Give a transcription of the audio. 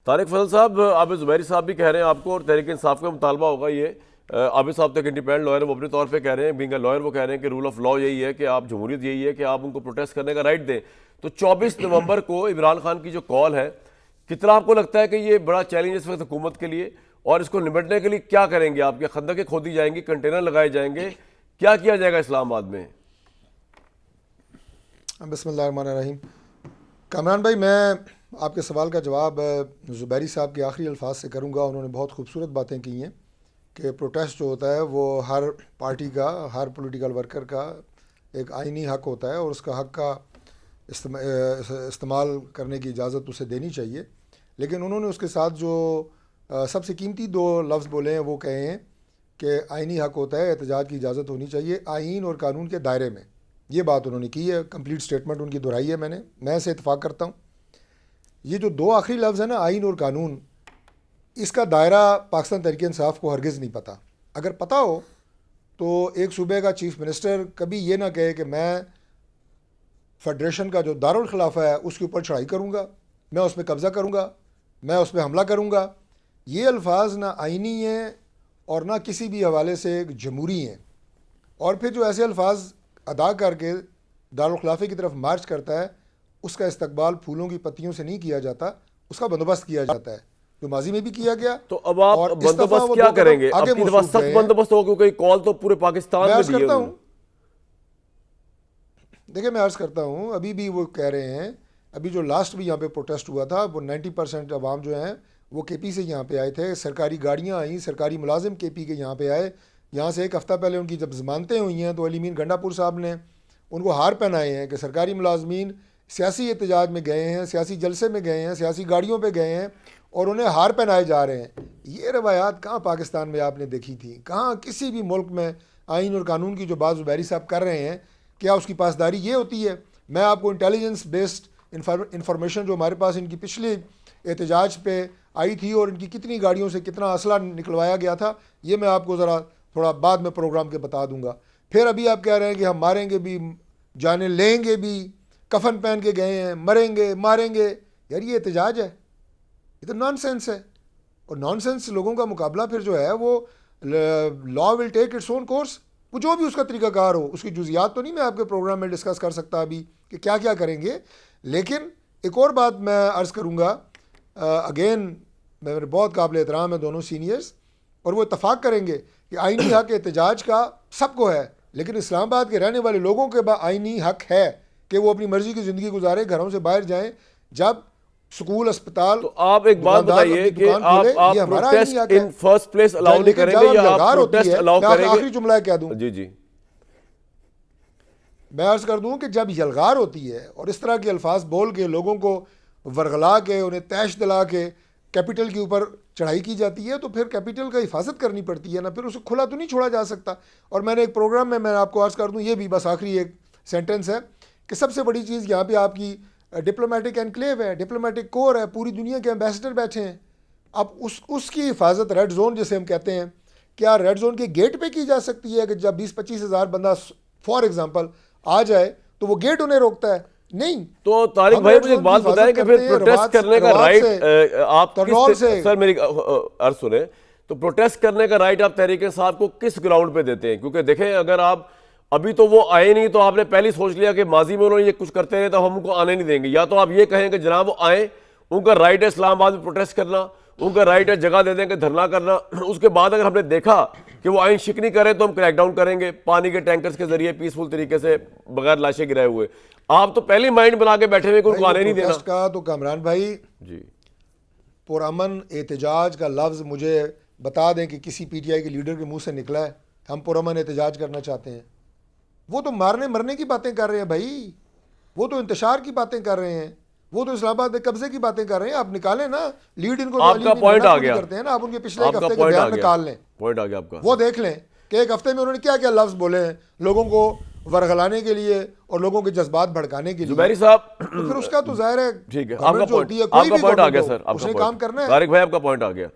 طارق فضل صاحب، عابد زبیری صاحب بھی کہہ رہے ہیں آپ کو، اور تحریک انصاف کا مطالبہ ہوگا یہ، عابد صاحب تو ایک انڈیپینڈنٹ لائر ہے، وہ اپنے طور پہ کہہ رہے ہیں، بینگ اے لائر وہ کہہ رہے ہیں کہ رول آف لا یہی ہے کہ آپ، جمہوریت یہی ہے کہ آپ ان کو پروٹیسٹ کرنے کا رائٹ دیں. تو 24 نومبر کو عمران خان کی جو کال ہے، کتنا آپ کو لگتا ہے کہ یہ بڑا چیلنج اس وقت حکومت کے لیے، اور اس کو نمٹنے کے لیے کیا کریں گے آپ؟ کے خندقیں کھودی جائیں گی، کنٹینر لگائے جائیں گے، کیا کیا جائے گا اسلام آباد میں؟ بسم اللہ الرحمن الرحیم. کامران بھائی، میں آپ کے سوال کا جواب زبیری صاحب کے آخری الفاظ سے کروں گا. انہوں نے بہت خوبصورت باتیں کی ہیں کہ پروٹیسٹ جو ہوتا ہے وہ ہر پارٹی کا، ہر پولیٹیکل ورکر کا ایک آئینی حق ہوتا ہے، اور اس کا حق کا استعمال کرنے کی اجازت اسے دینی چاہیے. لیکن انہوں نے اس کے ساتھ جو سب سے قیمتی 2 لفظ بولے ہیں وہ کہے ہیں کہ آئینی حق ہوتا ہے، احتجاج کی اجازت ہونی چاہیے آئین اور قانون کے دائرے میں. یہ بات انہوں نے کی ہے، کمپلیٹ سٹیٹمنٹ ان کی دہرائی ہے، میں اسے اتفاق کرتا ہوں. یہ جو 2 آخری لفظ ہیں نا، آئین اور قانون، اس کا دائرہ پاکستان تحریک انصاف کو ہرگز نہیں پتہ. اگر پتہ ہو تو ایک صوبے کا چیف منسٹر کبھی یہ نہ کہے کہ میں فیڈریشن کا جو دارالخلافہ ہے اس کے اوپر چڑھائی کروں گا، میں اس پہ قبضہ کروں گا، میں اس پہ حملہ کروں گا. یہ الفاظ نہ آئینی ہیں اور نہ کسی بھی حوالے سے جمہوری ہیں. اور پھر جو ایسے الفاظ ادا کر کے دارالخلافے کی طرف مارچ کرتا ہے، اس کا استقبال پھولوں کی پتیوں سے نہیں کیا جاتا، اس کا بندوبست کیا جاتا ہے، جو ماضی میں بھی کیا گیا. تو اب آپ اور بندوبست کیا کریں گے؟ آپ کی دفعہ سخت بندوبست ہو، کیونکہ کال تو پورے پاکستان میں دی ہے. دیکھیں، میں عرض کرتا ہوں، ابھی بھی وہ کہہ رہے ہیں، ابھی جو لاسٹ بھی یہاں پہ پروٹیسٹ ہوا تھا، وہ 90% عوام جو ہیں وہ کے پی سے یہاں پہ آئے تھے. سرکاری گاڑیاں آئیں، سرکاری ملازم کے پی کے یہاں پہ آئے. یہاں سے ایک ہفتہ پہلے ان کی جب ضمانتیں ہوئی ہیں تو علی مین گنڈا پور صاحب نے ان کو ہار پہنائے ہیں کہ سرکاری ملازمین سیاسی احتجاج میں گئے ہیں، سیاسی جلسے میں گئے ہیں، سیاسی گاڑیوں پہ گئے ہیں، اور انہیں ہار پہنائے جا رہے ہیں. یہ روایات کہاں پاکستان میں آپ نے دیکھی تھی؟ کہاں کسی بھی ملک میں آئین اور قانون کی جو بات زبیری صاحب کر رہے ہیں، کیا اس کی پاسداری یہ ہوتی ہے؟ میں آپ کو انٹیلیجنس بیسڈ انفارمیشن جو ہمارے پاس ان کی پچھلے احتجاج پہ آئی تھی اور ان کی کتنی گاڑیوں سے کتنا اسلحہ نکلوایا گیا تھا، یہ میں آپ کو ذرا تھوڑا بعد میں پروگرام کے بتا دوں گا. پھر ابھی آپ کہہ رہے ہیں کہ ہم ماریں گے بھی، جانیں لیں گے بھی، کفن پہن کے گئے ہیں، مریں گے ماریں گے. یار یہ احتجاج ہے، یہ تو نان سینس ہے. اور نان سینس لوگوں کا مقابلہ پھر جو ہے وہ لا ول ٹیک اٹس اون کورس. وہ جو بھی اس کا طریقہ کار ہو، اس کی جزیات تو نہیں میں آپ کے پروگرام میں ڈسکس کر سکتا ابھی کہ کیا کیا کریں گے. لیکن ایک اور بات میں عرض کروں گا، اگین میرے بہت قابل احترام ہے دونوں سینئرز، اور وہ اتفاق کریں گے کہ آئینی حق احتجاج کا سب کو ہے، لیکن اسلام آباد کے رہنے والے لوگوں کے آئینی حق ہے کہ وہ اپنی مرضی کی زندگی گزارے، گھروں سے باہر جائیں، جب سکول، اسپتال. تو آپ ایک بات بتائیے کہ آپ پروٹیسٹ ان فرسٹ پلیس الاؤ نہیں کریں گے یا آپ پروٹیسٹ الاؤ کریں گے؟ آخری جملہ کہہ دوں، جی میں عرض کر دوں کہ جب یلغار ہوتی ہے اور اس طرح کے الفاظ بول کے لوگوں کو ورغلا کے، انہیں تیش دلا کے کیپٹل کے اوپر چڑھائی کی جاتی ہے، تو پھر کیپٹل کا حفاظت کرنی پڑتی ہے نا، پھر اسے کھلا تو نہیں چھوڑا جا سکتا. اور میں نے ایک پروگرام میں آپ کو عرض کر دوں، یہ بھی بس آخری ایک سینٹنس ہے، کہ سب سے بڑی چیز یہاں پہ آپ کی ڈپلومیٹک انکلیو ہے، ڈپلومیٹک کور ہے، پوری دنیا کے ایمبیسڈر بیٹھے ہیں. اب اس کی حفاظت ریڈ زون جسے ہم کہتے ہیں، کیا ریڈ زون کے گیٹ پہ کی جا سکتی ہے کہ جب 20-25 ہزار بندہ فار ایگزامپل آ جائے تو وہ گیٹ انہیں روکتا ہے؟ نہیں. تو طارق بھائی مجھے ایک بات بتائیں کہ پھر پروٹیسٹ کرنے کا رائٹ آپ کس، سر میری عرض سنیں، تو پروٹیسٹ کرنے کا رائٹ آپ تحریک انصاف کو کس گراؤنڈ پہ دیتے ہیں؟ کیونکہ دیکھیں، اگر آپ ابھی تو وہ آئے نہیں تو آپ نے پہلے سوچ لیا کہ ماضی میں انہوں نے یہ کچھ کرتے رہے تو ہم ان کو آنے نہیں دیں گے. یا تو آپ یہ کہیں کہ جناب وہ آئیں، ان کا رائٹ ہے اسلام آباد میں پروٹیسٹ کرنا، ان کا رائٹ ہے جگہ دے دیں کہ دھرنا کرنا. اس کے بعد اگر ہم نے دیکھا کہ وہ آئین شکنی کریں تو ہم کریک ڈاؤن کریں گے پانی کے ٹینکرز کے ذریعے پیسفل طریقے سے بغیر لاشیں گرائے ہوئے. آپ تو پہلے مائنڈ بنا کے بیٹھے ہوئے کہ ان کو آنے نہیں دینا کا. تو کامران بھائی جی، پرامن احتجاج کا لفظ مجھے بتا دیں کہ کسی پی ٹی آئی کے لیڈر کے منہ سے نکلا ہے ہم پرامن احتجاج کرنا چاہتے ہیں. وہ تو مارنے مرنے کی باتیں کر رہے ہیں بھائی، وہ تو انتشار کی باتیں کر رہے ہیں، وہ تو اسلام آباد میں قبضے کی باتیں کر رہے ہیں. آپ نکالیں نا لیڈ، ان کو آپ کا پوائنٹ آ گیا کرتے ہیں نا، آپ ان کے پچھلے ایک ہفتے کے بیان نکال لیں، پوائنٹ آ گیا آپ کا، وہ دیکھ لیں کہ ایک ہفتے میں انہوں نے کیا کیا لفظ بولے ہیں لوگوں کو ورغلانے کے لیے اور لوگوں کے جذبات بھڑکانے کے لیے. زبیری صاحب پھر اس کا تو ظاہر ہے ٹھیک ہے، آپ کا پوائنٹ آ گیا سر، اس نے کام کرنا ہے. طارق بھائی آپ کا پوائنٹ آ گیا.